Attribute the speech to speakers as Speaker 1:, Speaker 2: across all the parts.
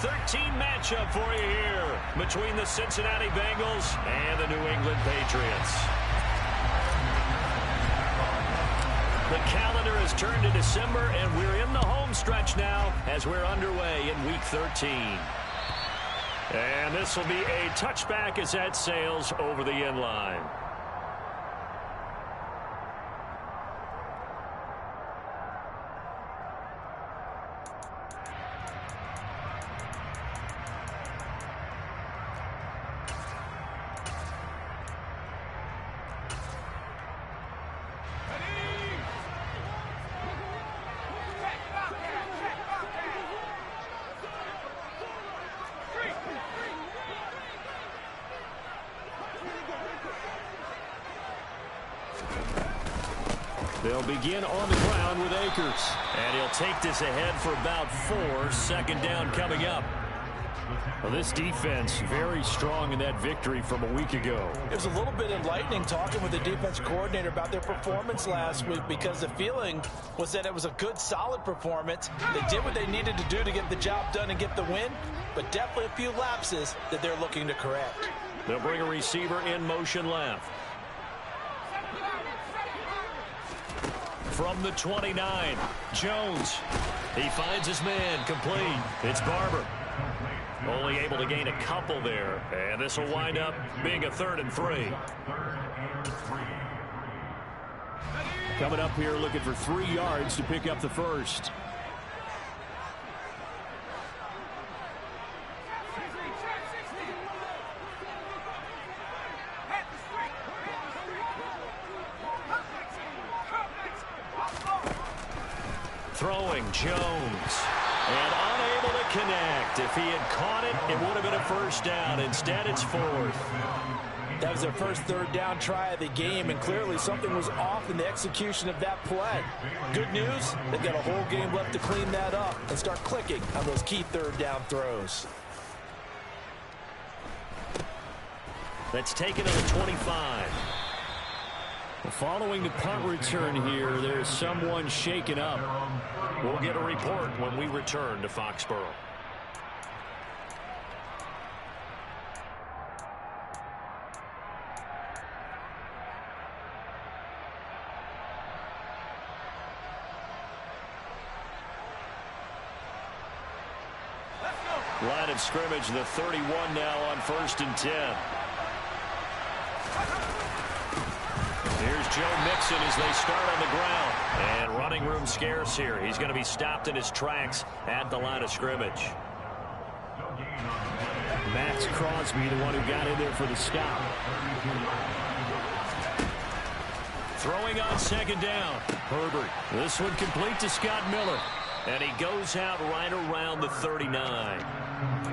Speaker 1: 13 matchup for you here between the Cincinnati Bengals and the New England Patriots. The calendar has turned to December, and we're in the home stretch now as we're underway in Week 13. And this will be a touchback as that sails over the end line.
Speaker 2: They'll begin on the ground with Akers.
Speaker 1: And he'll take this ahead for about 4. Second down coming up.
Speaker 2: Well, this defense very strong in that victory from a week ago.
Speaker 3: It was a little bit enlightening talking with the defense coordinator about their performance last week, because the feeling was that it was a good, solid performance. They did what they needed to do to get the job done and get the win, but definitely a few lapses that they're looking to correct.
Speaker 1: They'll bring a receiver in motion left. From the 29, Jones. He finds his man, complete. It's Barber. Only able to gain a couple there, and this will wind up being a 3rd and 3.
Speaker 2: Coming up here looking for 3 yards to pick up the first.
Speaker 1: Throwing Jones. And unable to connect. If he had caught it, it would have been a first down. Instead, it's 4th.
Speaker 3: That was their first 3rd down try of the game, and clearly something was off in the execution of that play. Good news, they've got a whole game left to clean that up and start clicking on those key 3rd down throws.
Speaker 1: That's taken to the 25.
Speaker 2: Following the punt return here, there's someone shaken up.
Speaker 1: We'll get a report when we return to Foxborough. Line of scrimmage, the 31 now on 1st and 10. Here's Joe Mixon as they start on the ground. And running room scarce here. He's going to be stopped in his tracks at the line of scrimmage.
Speaker 2: Max Crosby, the one who got in there for the stop.
Speaker 1: Throwing on 2nd down. Herbert. This one complete to Scott Miller. And he goes out right around the 39.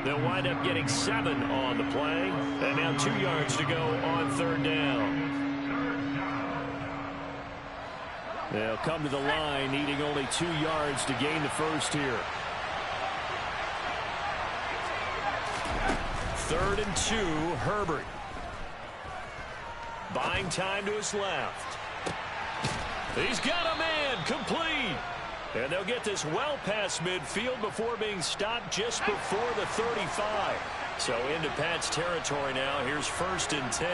Speaker 1: They'll wind up getting 7 on the play. And now 2 yards to go on 3rd down.
Speaker 2: They'll come to the line, needing only 2 yards to gain the first here.
Speaker 1: 3rd and 2, Herbert. Buying time to his left. He's got a man, complete. And they'll get this well past midfield before being stopped just before the 35. So into Pat's territory now. Here's 1st and 10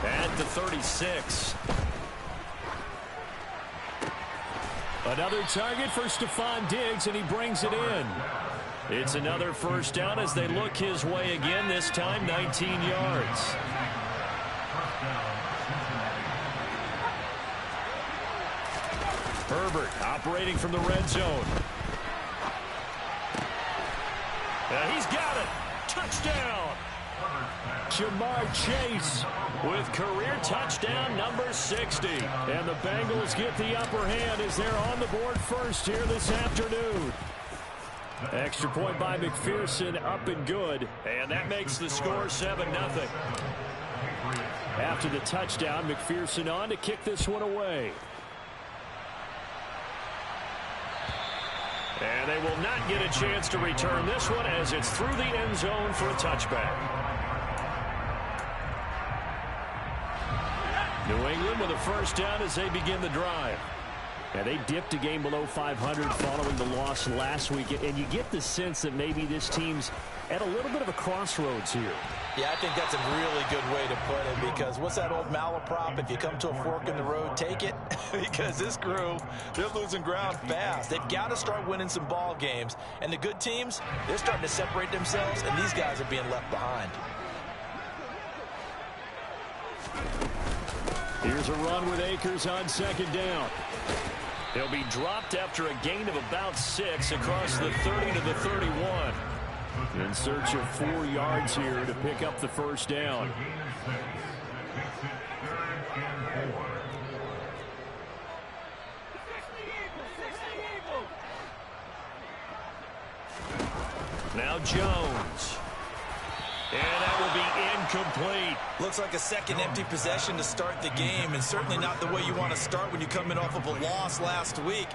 Speaker 1: at the 36.
Speaker 2: Another target for Stephon Diggs, and he brings it in.
Speaker 1: It's another first down as they look his way again, this time 19 yards. Herbert operating from the red zone. He's got it. Touchdown.
Speaker 2: Jamar Chase
Speaker 1: with career touchdown number 60.
Speaker 2: And the Bengals get the upper hand as they're on the board first here this afternoon. Extra point by McPherson, up and good.
Speaker 1: And that makes the score 7-0.
Speaker 2: After the touchdown, McPherson on to kick this one away.
Speaker 1: And they will not get a chance to return this one as it's through the end zone for a touchback. New England with a first down as they begin the drive.
Speaker 2: Yeah, they dipped a game below 500 following the loss last week, and you get the sense that maybe this team's at a little bit of a crossroads here.
Speaker 3: Yeah, I think that's a really good way to put it, because what's that old malaprop? If you come to a fork in the road, take it. Because this crew, they're losing ground fast. They've got to start winning some ball games. And the good teams, they're starting to separate themselves, and these guys are being left behind.
Speaker 2: Here's a run with Akers on second down.
Speaker 1: He'll be dropped after a gain of about 6 across the 30 to the 31.
Speaker 2: In search of 4 yards here to pick up the first down.
Speaker 1: Now Jones. And that will be incomplete.
Speaker 3: Looks like a second empty possession to start the game, and certainly not the way you want to start when you come in off of a loss last week.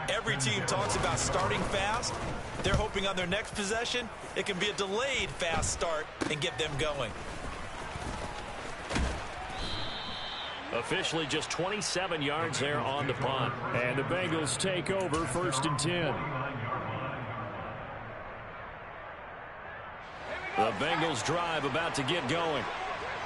Speaker 3: Every team talks about starting fast. They're hoping on their next possession, it can be a delayed fast start and get them going.
Speaker 1: Officially just 27 yards there on the punt.
Speaker 2: And the Bengals take over 1st and 10.
Speaker 1: The Bengals drive about to get going.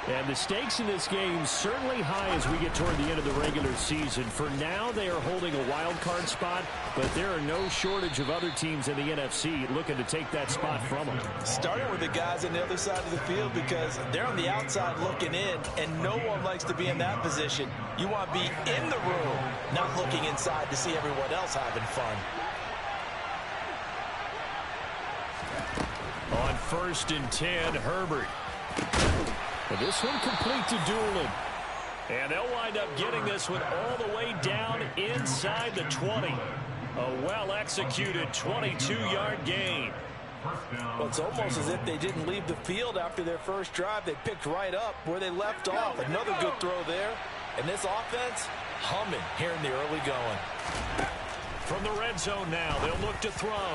Speaker 2: And the stakes in this game certainly high as we get toward the end of the regular season. For now, they are holding a wild card spot, but there are no shortage of other teams in the NFC looking to take that spot from them.
Speaker 3: Starting with the guys on the other side of the field, because they're on the outside looking in, and no one likes to be in that position. You want to be in the room, not looking inside to see everyone else having fun.
Speaker 1: On 1st and 10, Herbert.
Speaker 2: And this one complete to Doolin.
Speaker 1: And they'll wind up getting this one all the way down inside the 20. A well-executed 22-yard gain.
Speaker 3: Well, it's almost as if they didn't leave the field after their first drive. They picked right up where they left off. Another good throw there. And this offense, humming here in the early going.
Speaker 1: From the red zone now, they'll look to throw.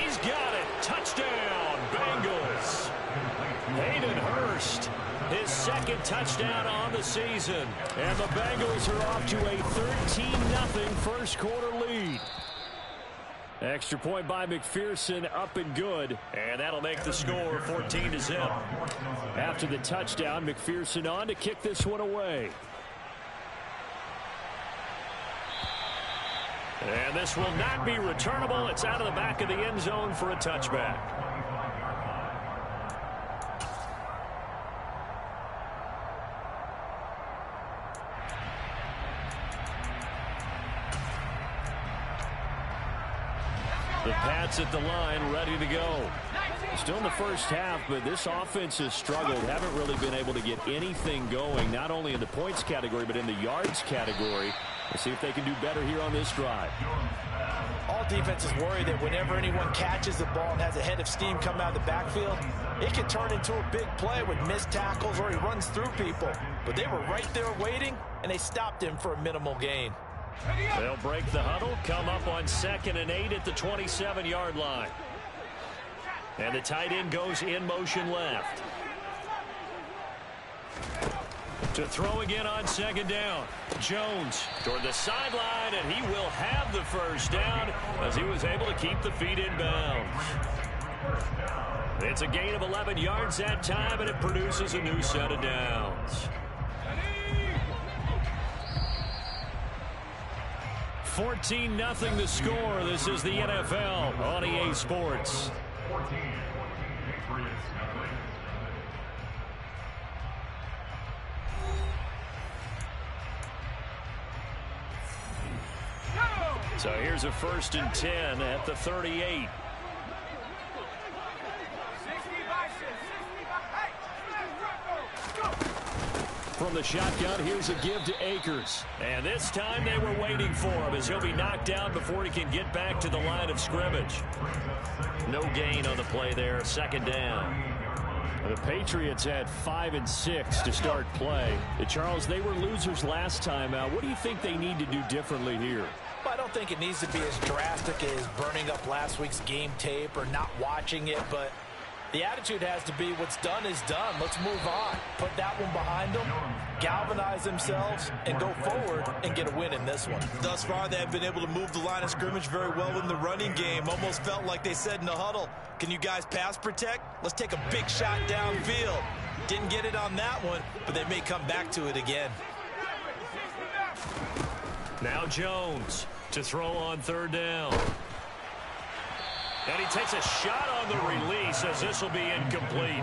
Speaker 1: He's got it. Touchdown, Bengals. Hayden Hurst, his second touchdown on the season.
Speaker 2: And the Bengals are off to a 13-0 first quarter lead. Extra point by McPherson, up and good.
Speaker 1: And that'll make the score 14-0.
Speaker 2: After the touchdown, McPherson on to kick this one away.
Speaker 1: And this will not be returnable. It's out of the back of the end zone for a touchback. The Pats at the line, ready to go.
Speaker 2: Still in the first half, but this offense has struggled. Haven't really been able to get anything going, not only in the points category, but in the yards category. Let's see if they can do better here on this drive.
Speaker 3: All defenses worry that whenever anyone catches the ball and has a head of steam come out of the backfield, it can turn into a big play with missed tackles or he runs through people. But they were right there waiting, and they stopped him for a minimal gain.
Speaker 1: They'll break the huddle, come up on 2nd and 8 at the 27-yard line. And the tight end goes in motion left. To throw again on 2nd down. Jones toward the sideline, and he will have the first down as he was able to keep the feet in bounds. It's a gain of 11 yards that time, and it produces a new set of downs. 14-0 the score. This is the NFL on EA Sports. So here's a 1st and 10 at the 38.
Speaker 2: From the shotgun, here's a give to Akers.
Speaker 1: And this time they were waiting for him as he'll be knocked down before he can get back to the line of scrimmage. No gain on the play there, 2nd down.
Speaker 2: The Patriots had 5 and 6 to start play. Charles, they were losers last time out. What do you think they need to do differently here?
Speaker 3: Well, I don't think it needs to be as drastic as burning up last week's game tape or not watching it, but The attitude has to be what's done is done. Let's move on. Put that one behind them, galvanize themselves, and go forward and get a win in this one.
Speaker 4: Thus far, they have been able to move the line of scrimmage very well in the running game. Almost felt like they said in the huddle, can you guys pass protect? Let's take a big shot downfield. Didn't get it on that one, but they may come back to it again.
Speaker 1: Now Jones to throw on third down. And he takes a shot on the release as this will be incomplete.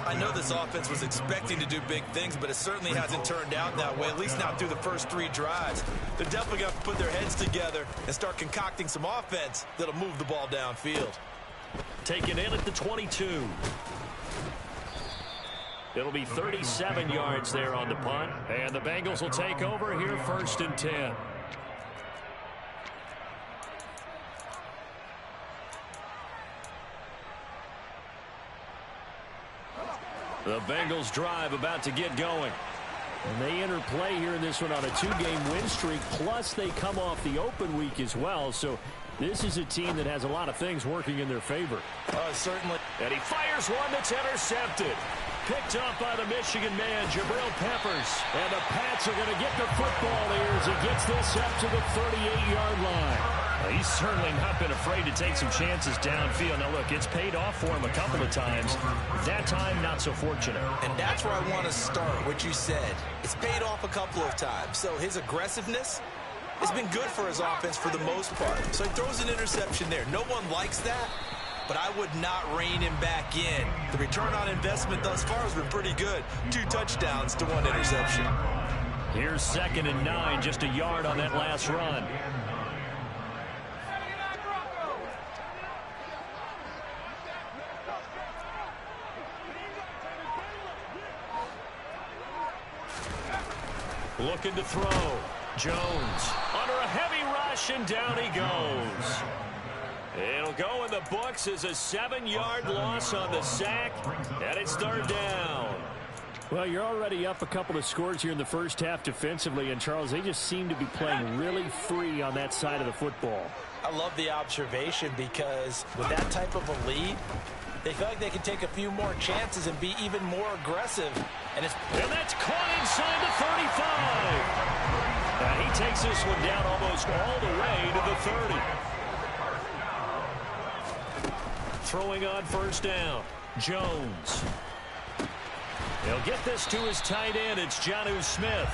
Speaker 4: I know this offense was expecting to do big things, but it certainly hasn't turned out that way, at least not through the first 3 drives. They're definitely going to put their heads together and start concocting some offense that'll move the ball downfield.
Speaker 1: Taken in at the 22. It'll be 37 yards there on the punt. And the Bengals will take over here 1st and 10. The Bengals drive about to get going.
Speaker 2: And they enter play here in this one on a 2-game win streak, plus they come off the open week as well. So this is a team that has a lot of things working in their favor.
Speaker 3: Certainly.
Speaker 1: And he fires one that's intercepted. Picked up by the Michigan man, Jabril Peppers. And the Pats are going to get the football here as he gets this up to the 38-yard line. He's certainly not been afraid to take some chances downfield. Now, look, it's paid off for him a couple of times. That time, not so fortunate.
Speaker 4: And that's where I want to start, what you said. It's paid off a couple of times. So his aggressiveness has been good for his offense for the most part. So he throws an interception there. No one likes that, but I would not rein him back in. The return on investment thus far has been pretty good. 2 touchdowns to 1 interception.
Speaker 1: Here's 2nd and 9, just a yard on that last run. Looking to throw. Jones under a heavy rush, and down he goes. It'll go in the books as a 7-yard loss on the sack, and it's 3rd down.
Speaker 2: Well, you're already up a couple of scores here in the first half defensively, and Charles, they just seem to be playing really free on that side of the football.
Speaker 3: I love the observation because with that type of a lead, they feel like they can take a few more chances and be even more aggressive. And
Speaker 1: that's caught inside the 35. And he takes this one down almost all the way to the 30. Throwing on 1st down. Jones. He'll get this to his tight end. It's Jonnu Smith.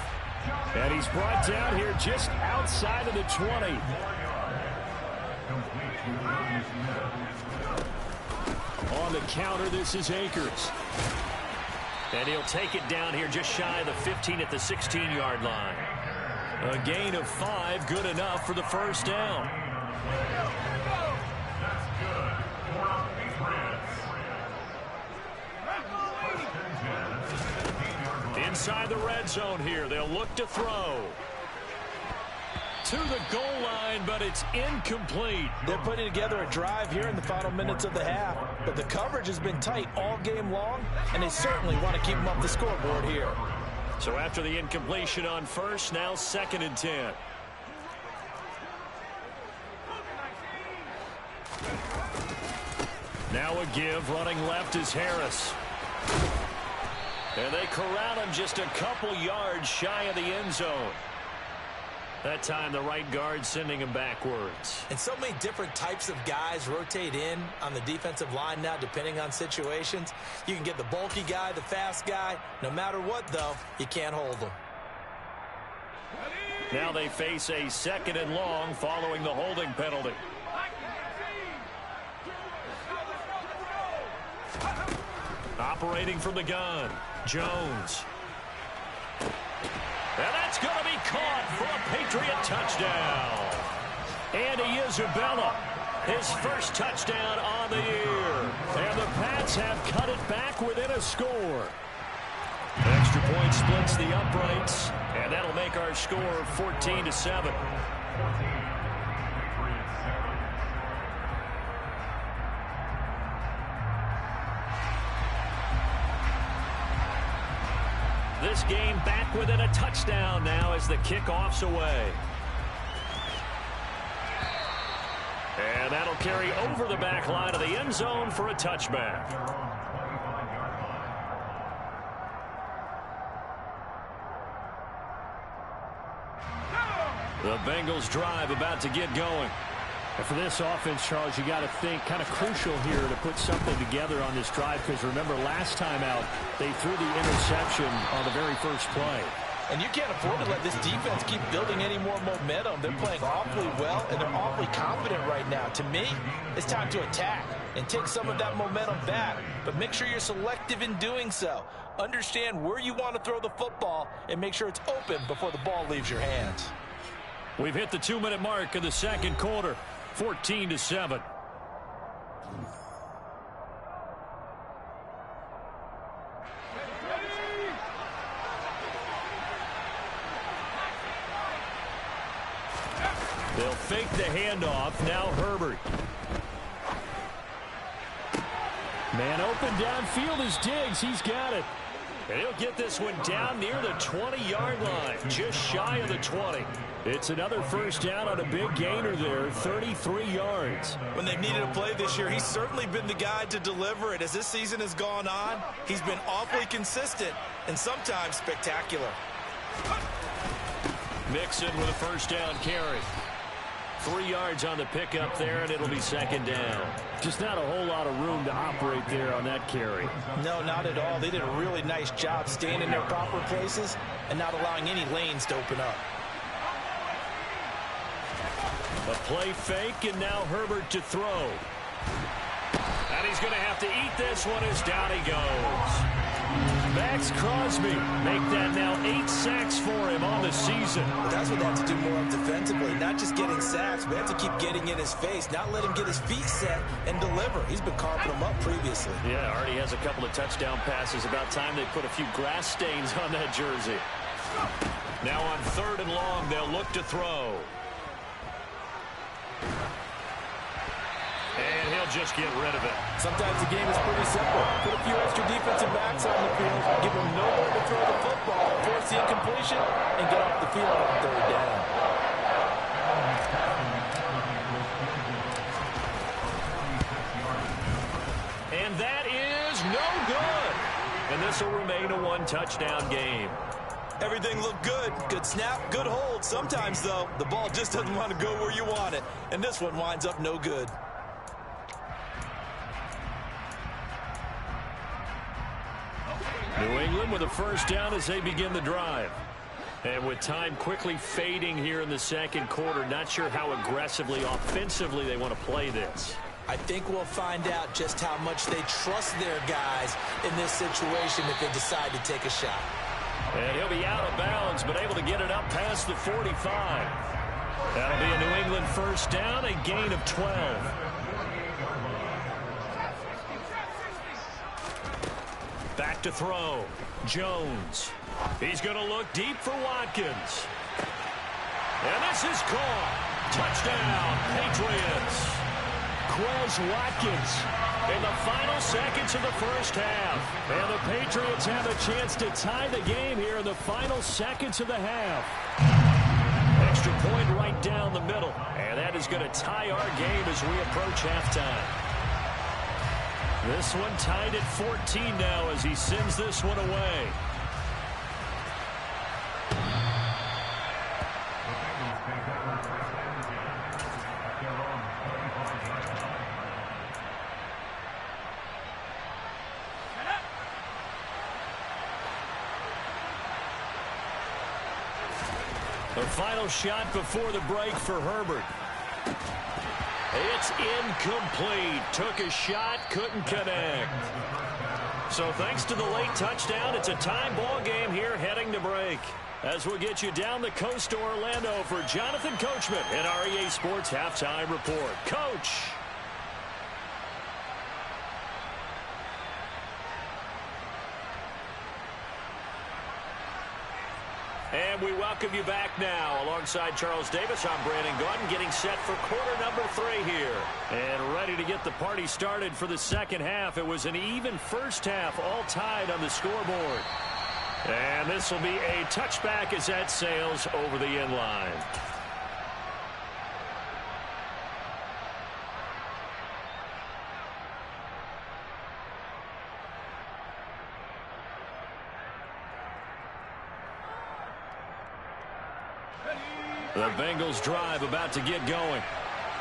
Speaker 2: And he's brought down here just outside of the 20. On the counter, this is Akers.
Speaker 1: And he'll take it down here just shy of the 15 at the 16-yard line. A gain of 5, good enough for the 1st down. Inside the red zone here, they'll look to throw. To the goal line, but it's incomplete.
Speaker 3: They're putting together a drive here in the final minutes of the half, but the coverage has been tight all game long, and they certainly want to keep them up the scoreboard here.
Speaker 1: So after the incompletion on 1st, now 2nd and 10. Now a give, running left is Harris. And they corral him just a couple yards shy of the end zone. That time the right guard sending him backwards.
Speaker 4: And so many different types of guys rotate in on the defensive line now depending on situations. You can get the bulky guy, the fast guy. No matter what, though, you can't hold them.
Speaker 1: Now they face a 2nd and long following the holding penalty. Operating from the gun, Jones. And that's going to be caught for a Patriot touchdown. Andy Isabella, his 1st touchdown on the year. And the Pats have cut it back within a score. Extra point splits the uprights, and that'll make our score 14-7. This game back within a touchdown now as the kickoff's away. And that'll carry over the back line of the end zone for a touchback. The Bengals drive about to get going.
Speaker 2: And for this offense, Charles, you got to think kind of crucial here to put something together on this drive, because remember last time out they threw the interception on the very first play.
Speaker 3: And you can't afford to let this defense keep building any more momentum. They're playing awfully well, and they're awfully confident right now. To me, it's time to attack and take some of that momentum back. But make sure you're selective in doing so. Understand where you want to throw the football and make sure it's open before the ball leaves your hands.
Speaker 1: We've hit the 2-minute mark of the second quarter, 14-7. They'll fake the handoff. Now Herbert.
Speaker 2: Man open downfield is Diggs. He's got it.
Speaker 1: And he'll get this one down near the 20-yard line, just shy of the 20.
Speaker 2: It's another first down on a big gainer there, 33 yards.
Speaker 4: When they've needed a play this year, he's certainly been the guy to deliver it. As this season has gone on, he's been awfully consistent and sometimes spectacular.
Speaker 1: Mixon with a first down carry. 3 yards on the pickup there, and it'll be second down.
Speaker 2: Just not a whole lot of room to operate there on that carry.
Speaker 3: No, not at all. They did a really nice job staying in their proper places and not allowing any lanes to open up.
Speaker 1: A play fake, and now Herbert to throw. And he's going to have to eat this one as down he goes. Max Crosby make that now 8 sacks for him on the season.
Speaker 4: But that's what they have to do more of defensively, not just getting sacks, but they have to keep getting in his face, not let him get his feet set and deliver. He's been carving them up previously.
Speaker 1: Yeah, already has a couple of touchdown passes. About time they put a few grass stains on that jersey. Now on 3rd and long, they'll look to throw. And he'll just get rid of it.
Speaker 3: Sometimes the game is pretty simple. Put a few extra defensive backs on the field, give them nowhere to throw the football, force the incompletion, and get off the field on 3rd down.
Speaker 1: And that is no good. And this will remain a 1-touchdown game.
Speaker 4: Everything looked good. Good snap, good hold. Sometimes, though, the ball just doesn't want to go where you want it. And this one winds up no good.
Speaker 1: New England with a first down as they begin the drive. And with time quickly fading here in the second quarter, not sure how aggressively, offensively they want to play this.
Speaker 4: I think we'll find out just how much they trust their guys in this situation if they decide to take a shot.
Speaker 1: And he'll be out of bounds, but able to get it up past the 45. That'll be a New England first down, a gain of 12. Back to throw. Jones. He's going to look deep for Watkins. And this is caught. Touchdown, Patriots.
Speaker 2: Quez Watkins
Speaker 1: In the final seconds of the first half.
Speaker 2: And the Patriots have a chance to tie the game here in the final seconds of the half.
Speaker 1: Extra point right down the middle. And that is going to tie our game as we approach halftime. This one tied at 14 now as he sends this one away. The final shot before the break for Herbert. It's incomplete. Took a shot, couldn't connect. So thanks to the late touchdown, it's a tie ball game here heading to break. As we'll get you down the coast to Orlando for Jonathan Coachman at our EA Sports Halftime Report. Coach. And we welcome you back now. Alongside Charles Davis, I'm Brandon Gaudin, getting set for quarter number 3 here. And ready to get the party started for the second half. It was an even first half, all tied on the scoreboard. And this will be a touchback as that sails over the end line. The Bengals drive about to get going.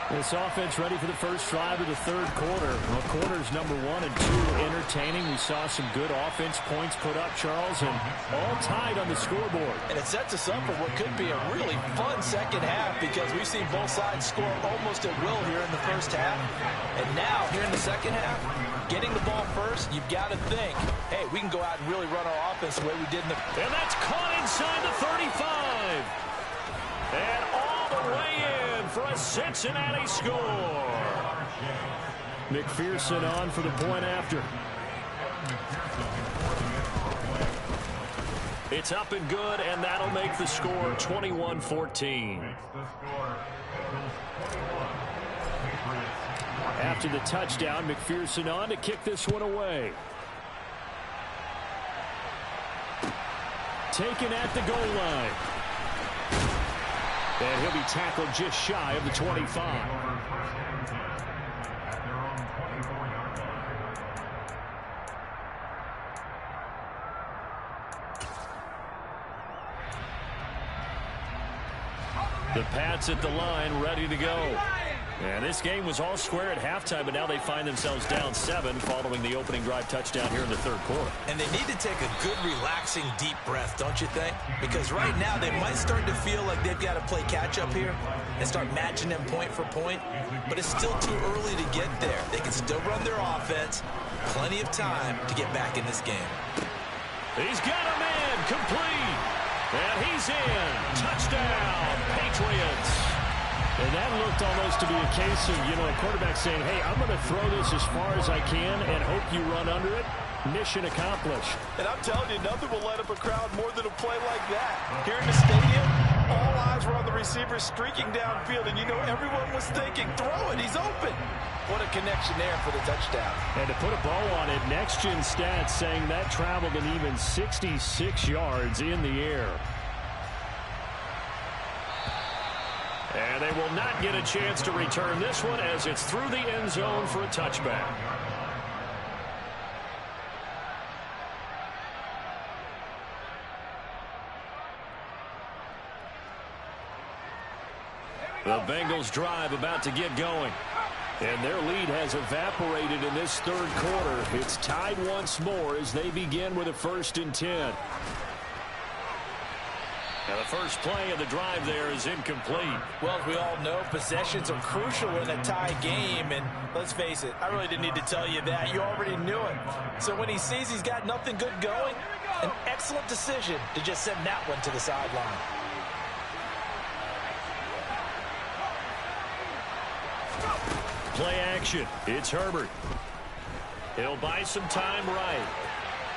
Speaker 2: This offense ready for the first drive of the third quarter. Well, quarters number 1 and 2 entertaining. We saw some good offense points put up, Charles, and all tied on the scoreboard.
Speaker 3: And it sets us up for what could be a really fun second half because we've seen both sides score almost at will here in the first half. And now, here in the second half, getting the ball first, you've got to think, hey, we can go out and really run our offense the way we did in the...
Speaker 1: And that's caught inside the 35. And all the way in for a Cincinnati score.
Speaker 2: McPherson on for the point after.
Speaker 1: It's up and good, and that'll make the score 21-14.
Speaker 2: After the touchdown, McPherson on to kick this one away. Taken at the goal line. And he'll be tackled just shy of the 25.
Speaker 1: The Pats at the line, ready to go. And this game was all square at halftime, but now they find themselves down 7 following the opening drive touchdown here in the third quarter.
Speaker 4: And they need to take a good, relaxing, deep breath, don't you think? Because right now they might start to feel like they've got to play catch-up here and start matching them point for point. But it's still too early to get there. They can still run their offense. Plenty of time to get back in this game.
Speaker 1: He's got a man complete. And he's in. Touchdown, Patriots.
Speaker 2: And that looked almost to be a case of, a quarterback saying, hey, I'm going to throw this as far as I can and hope you run under it. Mission accomplished.
Speaker 3: And I'm telling you, nothing will light up a crowd more than a play like that. Here in the stadium, all eyes were on the receiver streaking downfield, and everyone was thinking, throw it, he's open. What a connection there for the touchdown.
Speaker 2: And to put a bow on it, Next Gen Stats saying that traveled an even 66 yards in the air.
Speaker 1: And they will not get a chance to return this one as it's through the end zone for a touchback. The Bengals drive about to get going. And their lead has evaporated in this third quarter. It's tied once more as they begin with a 1st and 10. Now the first play of the drive there is incomplete.
Speaker 3: Well, as we all know, possessions are crucial in a tie game. And let's face it, I really didn't need to tell you that. You already knew it. So when he sees he's got nothing good going, an excellent decision to just send that one to the sideline.
Speaker 1: Play action. It's Herbert. He'll buy some time right.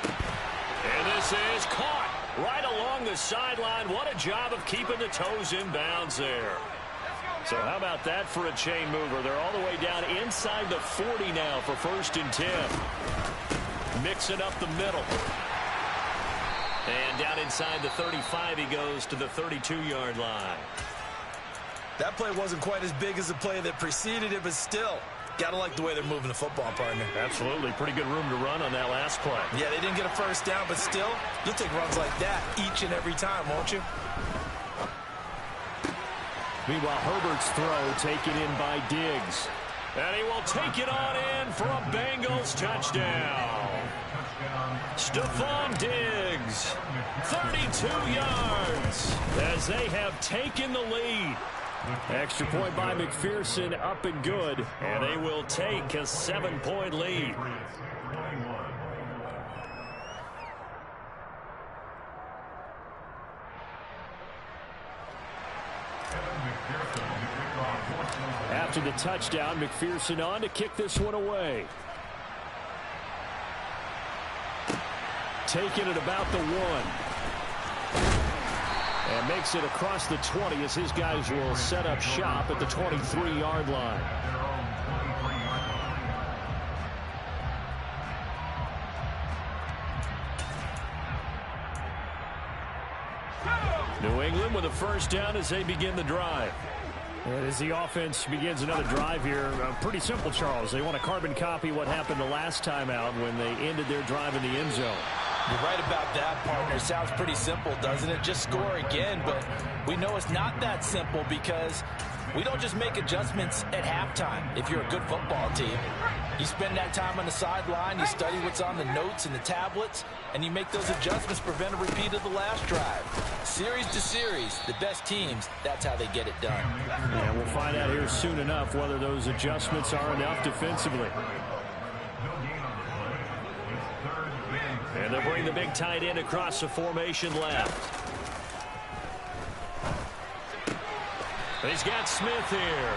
Speaker 1: And this is caught right along the sideline. What a job of keeping the toes in bounds there. So how about that for a chain mover? They're all the way down inside the 40 now for 1st and 10. Mixing up the middle. And down inside the 35 he goes to the 32-yard line.
Speaker 4: That play wasn't quite as big as the play that preceded it, but still, gotta like the way they're moving the football, partner.
Speaker 1: Absolutely. Pretty good room to run on that last play.
Speaker 4: Yeah, they didn't get a first down, but still, you'll take runs like that each and every time, won't you?
Speaker 2: Meanwhile, Herbert's throw taken in by Diggs.
Speaker 1: And he will take it on in for a Bengals touchdown. Stephon Diggs, 32 yards, as they have taken the lead.
Speaker 2: Extra point by McPherson, up and good.
Speaker 1: And they will take a 7-point lead.
Speaker 2: After the touchdown, McPherson on to kick this one away. Taking it about the 1. And makes it across the 20 as his guys will set up shop at the 23-yard line.
Speaker 1: New England with a first down as they begin the drive.
Speaker 2: And as the offense begins another drive here, pretty simple, Charles. They want to carbon copy what happened the last time out when they ended their drive in the end zone.
Speaker 3: You're right about that, partner. Sounds pretty simple, doesn't it? Just score again, but we know it's not that simple because we don't just make adjustments at halftime if you're a good football team. You spend that time on the sideline, you study what's on the notes and the tablets, and you make those adjustments to prevent a repeat of the last drive. Series to series, the best teams, that's how they get it done.
Speaker 2: And we'll find out here soon enough whether those adjustments are enough defensively. And they'll bring the big tight end across the formation left. He's got Smith here.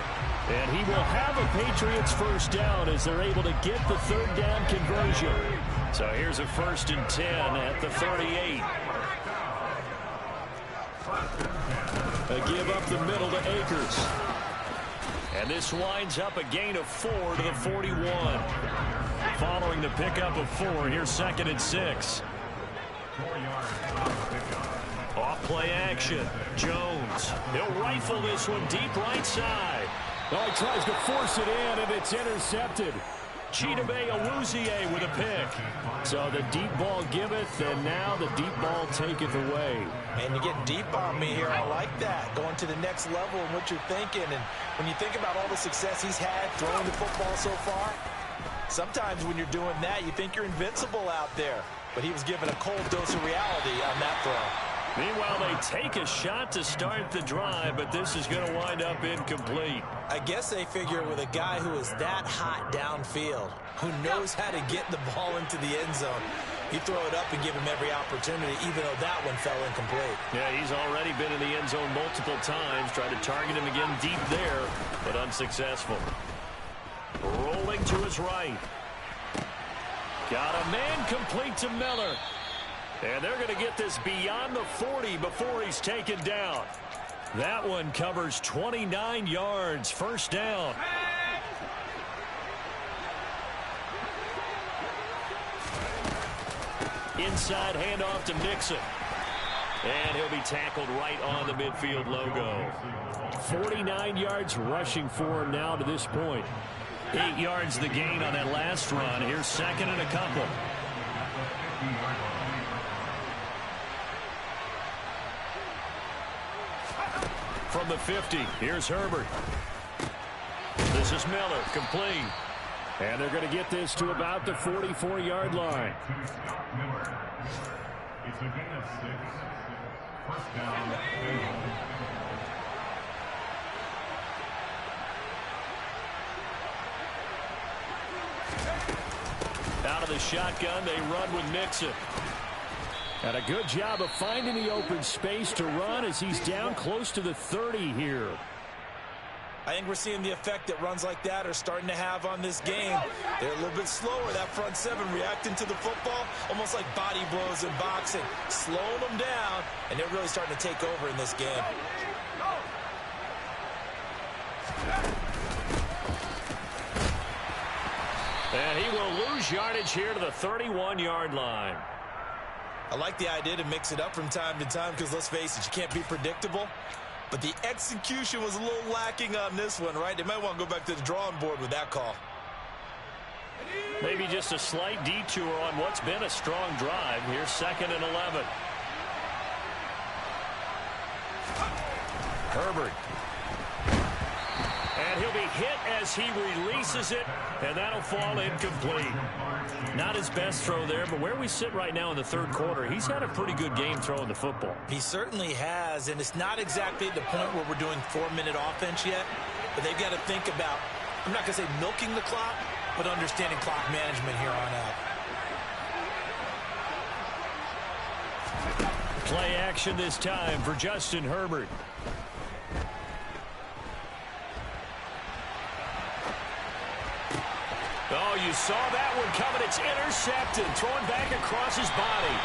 Speaker 2: And he will have a Patriots first down as they're able to get the third down conversion. So here's a 1st and 10 at the 38. A give up the middle to Akers. And this winds up a gain of 4 to the 41. Following the pickup of 4, here's 2nd and 6. Off play action. Jones. He'll rifle this one deep right side. Oh, he tries to force it in, and it's intercepted.
Speaker 1: Chidobe Awuzie with a pick.
Speaker 2: So the deep ball giveth, and now the deep ball taketh away.
Speaker 3: And you're getting deep on me here. I like that. Going to the next level in what you're thinking. And when you think about all the success he's had throwing the football so far, sometimes when you're doing that, you think you're invincible out there. But he was given a cold dose of reality on that throw.
Speaker 1: Meanwhile, they take a shot to start the drive, but this is going to wind up incomplete.
Speaker 3: I guess they figure with a guy who is that hot downfield, who knows how to get the ball into the end zone, you throw it up and give him every opportunity, even though that one fell incomplete.
Speaker 1: Yeah, he's already been in the end zone multiple times, tried to target him again deep there, but unsuccessful. Rolling to his right. Got a man complete to Miller. And they're going to get this beyond the 40 before he's taken down. That one covers 29 yards. First down. Inside handoff to Mixon. And he'll be tackled right on the midfield logo.
Speaker 2: 49 yards rushing for him now to this point.
Speaker 1: 8 yards the gain on that last run. Here's 2nd and a couple. From the 50, here's Herbert. This is Miller, complete.
Speaker 2: And they're going to get this to about the 44-yard line.
Speaker 5: It's a gain of 6. First down.
Speaker 1: Out of the shotgun, they run with Mixon.
Speaker 2: And a good job of finding the open space to run as he's down close to the 30 here.
Speaker 3: I think we're seeing the effect that runs like that are starting to have on this game. They're a little bit slower, that front seven reacting to the football, almost like body blows in boxing, slowing them down, and they're really starting to take over in this game.
Speaker 1: And he will lose yardage here to the 31-yard line.
Speaker 3: I like the idea to mix it up from time to time because, let's face it, you can't be predictable. But the execution was a little lacking on this one, right? They might want to go back to the drawing board with that call.
Speaker 1: Maybe just a slight detour on what's been a strong drive. Here's 2nd and 11. Herbert. And he'll be hit as he releases it, and that'll fall incomplete. Not his best throw there, but where we sit right now in the third quarter, he's had a pretty good game throwing the football.
Speaker 3: He certainly has, and it's not exactly at the point where we're doing 4-minute offense yet, but they've got to think about, I'm not going to say milking the clock, but understanding clock management here on out.
Speaker 1: Play action this time for Justin Herbert. Oh, you saw that one coming. It's intercepted. Thrown back across his body.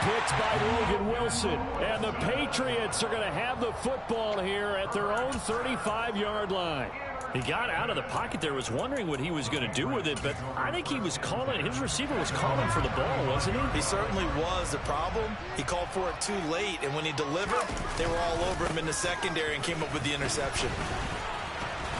Speaker 2: Picked by Logan Wilson. And the Patriots are going to have the football here at their own 35-yard line.
Speaker 1: He got out of the pocket there, was wondering what he was going to do with it, but I think he was calling, his receiver was calling for the ball, wasn't he?
Speaker 3: He certainly was. The problem, he called for it too late, and when he delivered, they were all over him in the secondary and came up with the interception.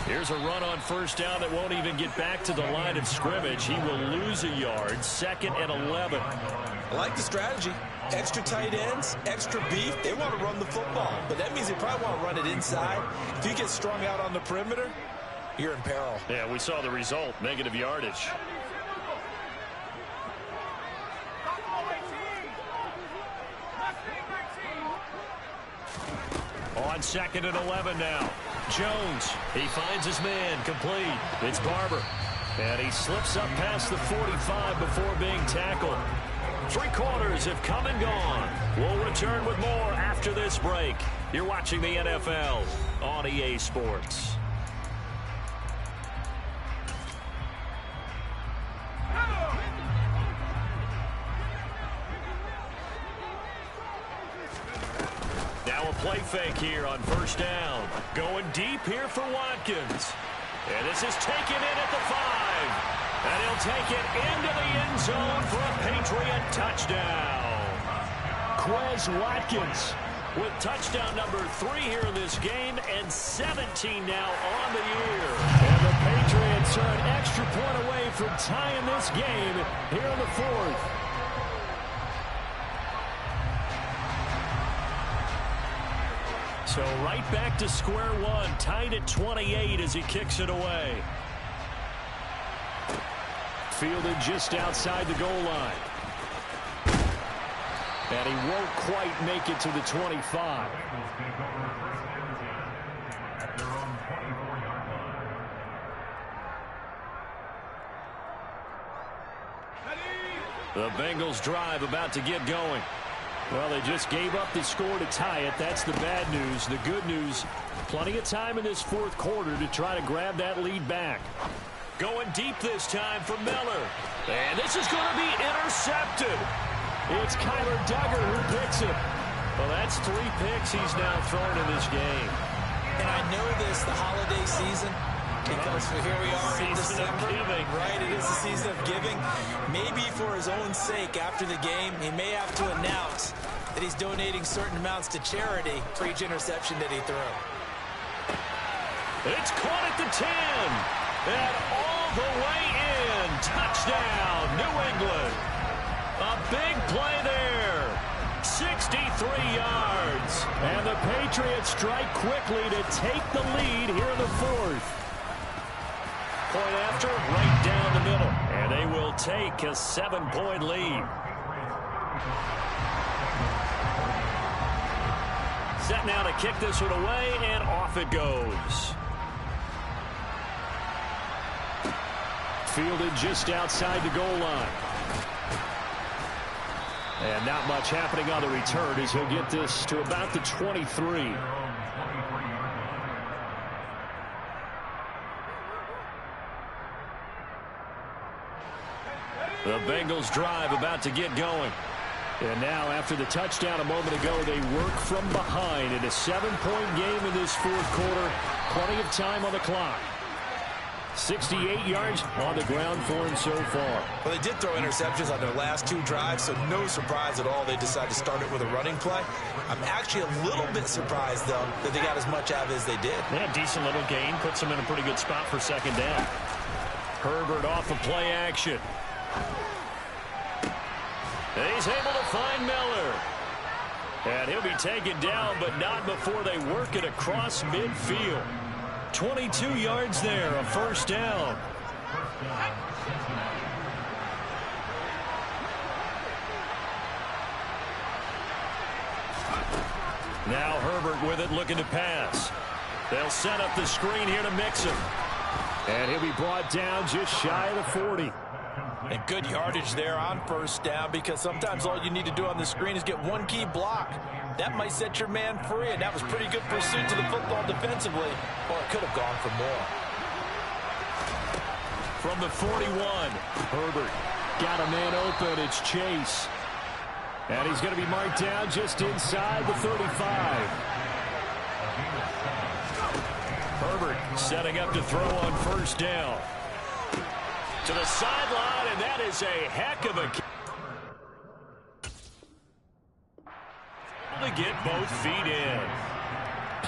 Speaker 2: Here's a run on first down that won't even get back to the line of scrimmage. He will lose a yard. 2nd and 11.
Speaker 4: I like the strategy. Extra tight ends, extra beef. They want to run the football, but that means they probably want to run it inside. If you get strung out on the perimeter, you're in peril.
Speaker 2: Yeah, we saw the result. Negative yardage. On 2nd and 11 now. Jones, he finds his man, complete. It's Barber. And he slips up past the 45 before being tackled. 3 quarters have come and gone. We'll return with more after this break. You're watching the NFL on EA Sports. Now a play fake here on first down. Going deep here for Watkins. And this is taken in at the 5. And he'll take it into the end zone for a Patriot touchdown. Quez Watkins with touchdown number 3 here in this game and 17 now on the year. And the Patriots are an extra point away from tying this game here in the 4th. So right back to square one, tied at 28 as he kicks it away. Fielded just outside the goal line. And he won't quite make it to the 25. The Bengals drive about to get going. Well, they just gave up the score to tie it. That's the bad news. The good news, plenty of time in this 4th quarter to try to grab that lead back. Going deep this time for Miller. And this is going to be intercepted. It's Kyler Duggar who picks it. Well, that's 3 picks he's now thrown in this game.
Speaker 4: And I know this, the holiday season, because here we are in December. Right, it is the season of giving. Maybe for his own sake after the game, he may have to announce that he's donating certain amounts to charity for each interception that he threw.
Speaker 2: It's caught at the 10. And all the way in. Touchdown, New England. A big play there. 63 yards. And the Patriots strike quickly to take the lead here in the 4th. Point after, right down the middle. And they will take a 7-point lead. Set now to kick this one away, and off it goes. Fielded just outside the goal line. And not much happening on the return as he'll get this to about the 23. The Bengals drive about to get going. And now after the touchdown a moment ago, they work from behind in a 7-point game in this 4th quarter. Plenty of time on the clock. 68 yards on the ground for him so far.
Speaker 4: Well, they did throw interceptions on their last 2 drives, so no surprise at all they decided to start it with a running play. I'm actually a little bit surprised, though, that they got as much out of it as they did.
Speaker 2: Yeah, decent little gain. Puts them in a pretty good spot for 2nd down. Herbert off of play action. And he's able to find Miller. And he'll be taken down, but not before they work it across midfield. 22 yards there, a first down. Now Herbert with it, looking to pass. They'll set up the screen here to mix him. And he'll be brought down just shy of the 40.
Speaker 3: And good yardage there on first down, because sometimes all you need to do on the screen is get one key block. That might set your man free, and that was pretty good pursuit to the football defensively. Well, it could have gone for more.
Speaker 2: From the 41, Herbert got a man open. It's Chase. And he's going to be marked down just inside the 35. Herbert setting up to throw on first down. To the sideline, and that is a heck of a kick. To get both feet in.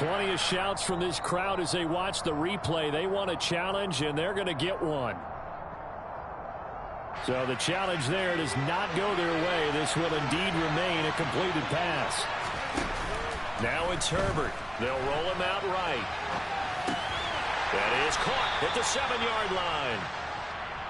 Speaker 2: Plenty of shouts from this crowd as they watch the replay. They want a challenge, and they're going to get one. So the challenge there does not go their way. This will indeed remain a completed pass.
Speaker 1: Now it's Herbert. They'll roll him out right. That is caught at the 7-yard line.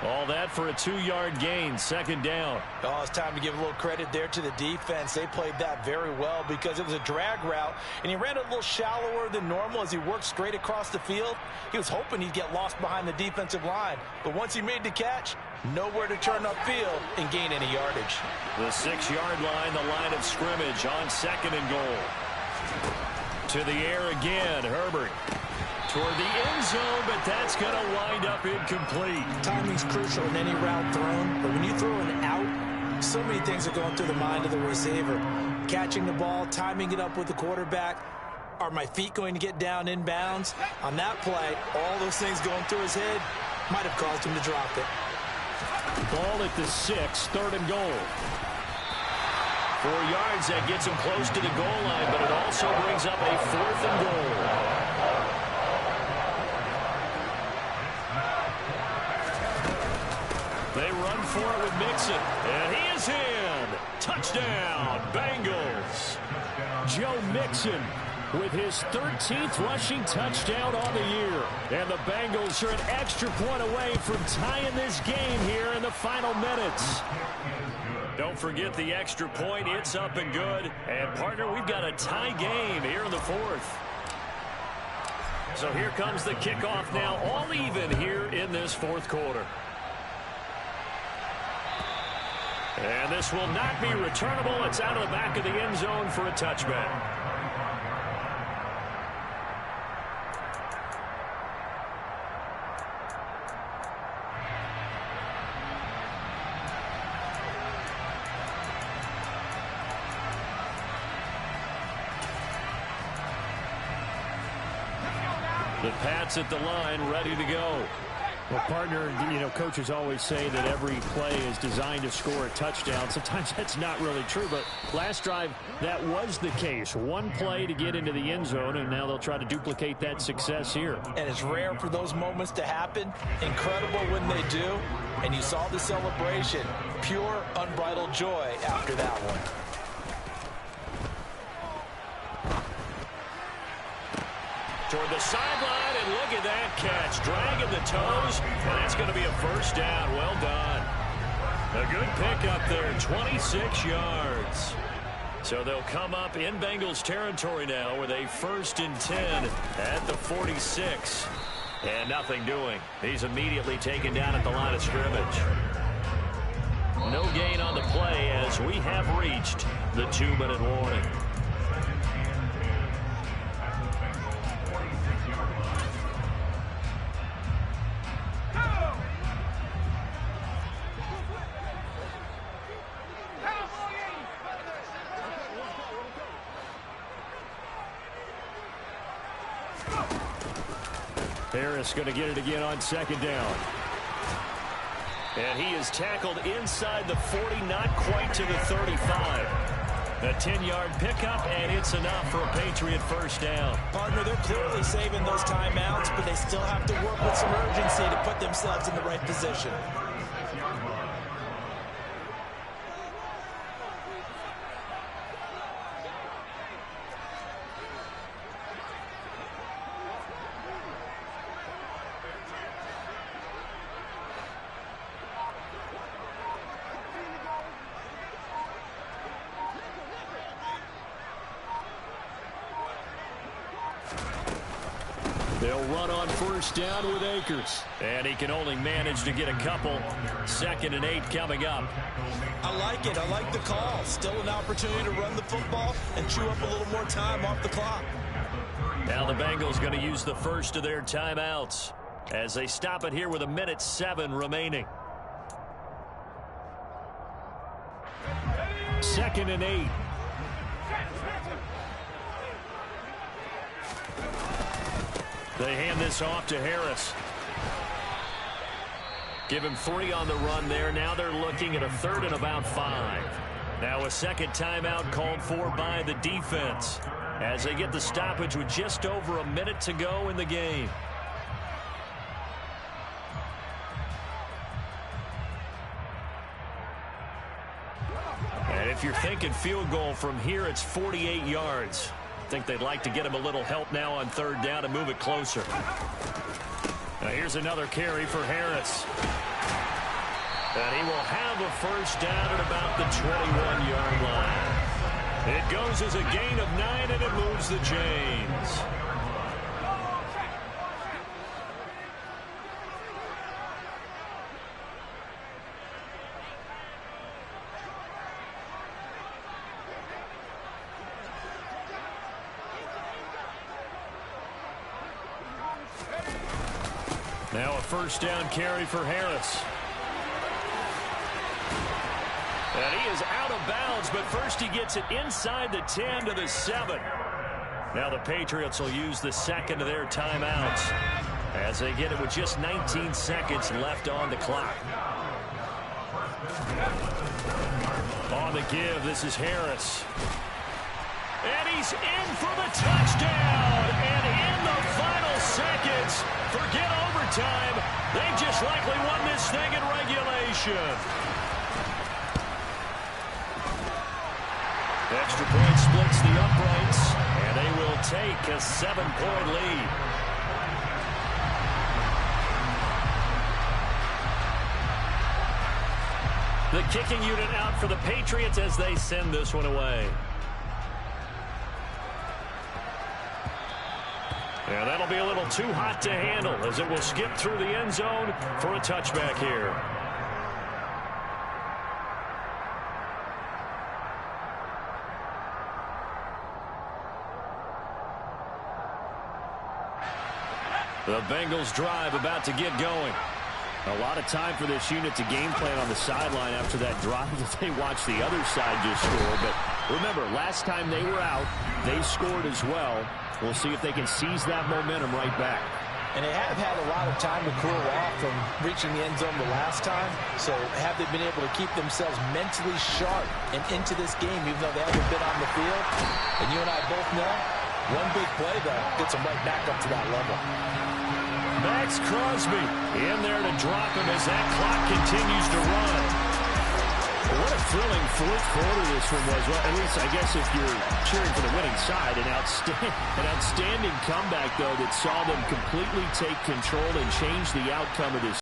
Speaker 1: All that for a 2-yard gain, second down.
Speaker 3: Oh, it's time to give a little credit there to the defense. They played that very well because it was a drag route, and he ran it a little shallower than normal as he worked straight across the field. He was hoping he'd get lost behind the defensive line, but once he made the catch, nowhere to turn upfield and gain any yardage.
Speaker 1: The 6-yard line, the line of scrimmage on 2nd and goal. To the air again, Herbert. Toward the end zone, but that's going to wind up incomplete.
Speaker 3: Timing's crucial in any route thrown, but when you throw an out, so many things are going through the mind of the receiver. Catching the ball, timing it up with the quarterback. Are my feet going to get down inbounds? On that play, all those things going through his head might have caused him to drop it.
Speaker 2: Ball at the 6, 3rd and goal.
Speaker 1: 4 yards, that gets him close to the goal line, but it also brings up a 4th and goal. They run for it with Mixon, and he is in. Touchdown, Bengals.
Speaker 2: Joe Mixon with his 13th rushing touchdown on the year. And the Bengals are an extra point away from tying this game here in the final minutes.
Speaker 1: Don't forget the extra point. It's up and good. And, partner, we've got a tie game here in the 4th. So here comes the kickoff now, all even here in this 4th quarter. And this will not be returnable. It's out of the back of the end zone for a touchback. The Pats at the line, ready to go.
Speaker 2: Well, partner, coaches always say that every play is designed to score a touchdown. Sometimes that's not really true, but last drive, that was the case. One play to get into the end zone, and now they'll try to duplicate that success here.
Speaker 3: And it's rare for those moments to happen. Incredible when they do. And you saw the celebration. Pure, unbridled joy after that one.
Speaker 1: Toward the sideline, and look at that catch. Dragging the toes, and that's going to be a first down. Well done. A good pickup there, 26 yards. So they'll come up in Bengals territory now with a 1st and 10 at the 46. And nothing doing. He's immediately taken down at the line of scrimmage. No gain on the play as we have reached the 2-minute warning.
Speaker 2: Harris going to get it again on 2nd down.
Speaker 1: And he is tackled inside the 40, not quite to the 35. A 10-yard pickup, and it's enough for a Patriot first down.
Speaker 3: Partner, they're clearly saving those timeouts, but they still have to work with some urgency to put themselves in the right position.
Speaker 2: They'll run on 1st down with Akers.
Speaker 1: And he can only manage to get a couple. 2nd and 8 coming up.
Speaker 3: I like it. I like the call. Still an opportunity to run the football and chew up a little more time off the clock.
Speaker 1: Now the Bengals going to use the first of their timeouts as they stop it here with 1:07 remaining.
Speaker 2: 2nd and 8.
Speaker 1: They hand this off to Harris. Give him 3 on the run there. Now they're looking at a 3rd and about 5. Now a second timeout called for by the defense. as they get the stoppage with just over a minute to go in the game. And if you're thinking field goal from here, it's 48 yards. I think they'd like to get him a little help now on third down and move it closer. Now here's another carry for Harris. And he will have a first down at about the 21-yard line. It goes as a gain of 9, and it moves the chains. Now a first down carry for Harris. And he is out of bounds, but first he gets it inside the 10 to the 7. Now the Patriots will use the second of their timeouts as they get it with just 19 seconds left on the clock. On the give, this is Harris. And he's in for the touchdown. And in the final seconds, forget overtime. They just likely won this thing in regulation. Extra point splits the uprights, and they will take a 7-point lead. The kicking unit out for the Patriots as they send this one away. Yeah, that'll be a little too hot to handle as it will skip through the end zone for a touchback here. The Bengals drive about to get going. A lot of time for this unit to game plan on the sideline after that drive that they watched the other side just score. But remember, last time they were out, they scored as well. We'll see if they can seize that momentum right back.
Speaker 3: And they have had a lot of time to cool off from reaching the end zone the last time. So have they been able to keep themselves mentally sharp and into this game, even though they haven't been on the field? And you and I both know, one big play, though, gets them right back up to that level.
Speaker 1: Max Crosby in there to drop him as that clock continues to run. What a thrilling fourth quarter this one was. Well, at least I guess if you're cheering for the winning side, an outstanding comeback, though, that saw them completely take control and change the outcome of this